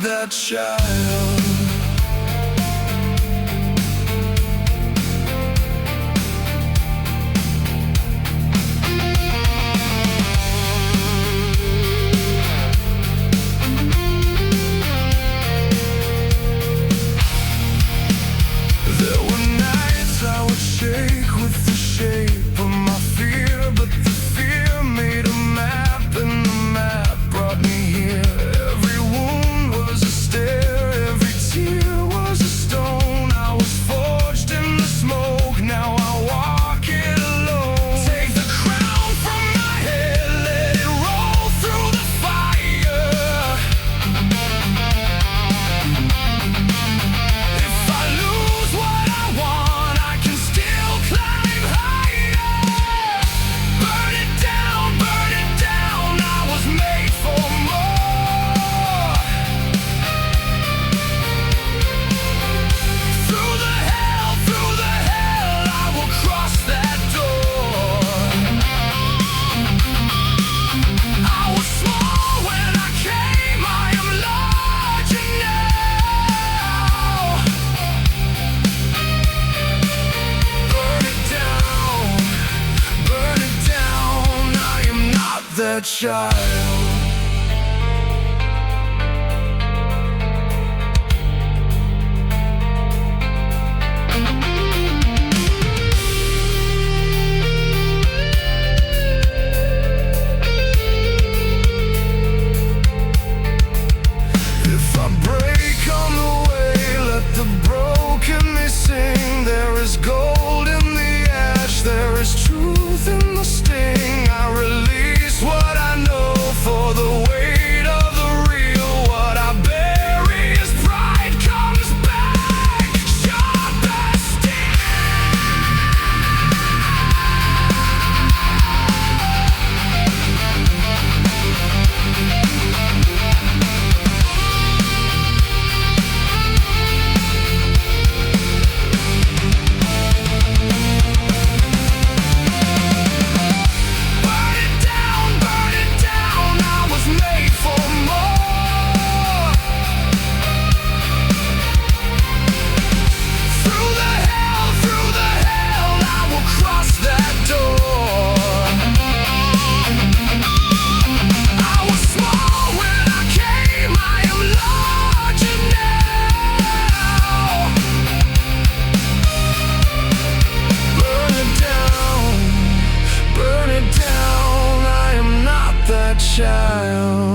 that child. There were nights I would shake with the shape of my fear, but the fear made a map, and the map brought me here. Every wound was a stair, every tear was a stone. I was forged in the smoke, now I walk it alone. Take the crown from my head, let it roll through the fire. If I lose what I want, I can still climb higher. Burn it down, I was made for more. Through the hell, I will cross that door. I was small when I came, I am larger now. Burn it down, I am not that child. If I break on the way, let the broken me sing. There is gold in the ash, there is truth in the sting. I release what I know for the weight of the real. What I bury as pride comes back, sharp as steel. Burn it down, I was made for more. Through the hell, I will cross that door. I was small when I came, I am larger now. Burn it down, I am not that child.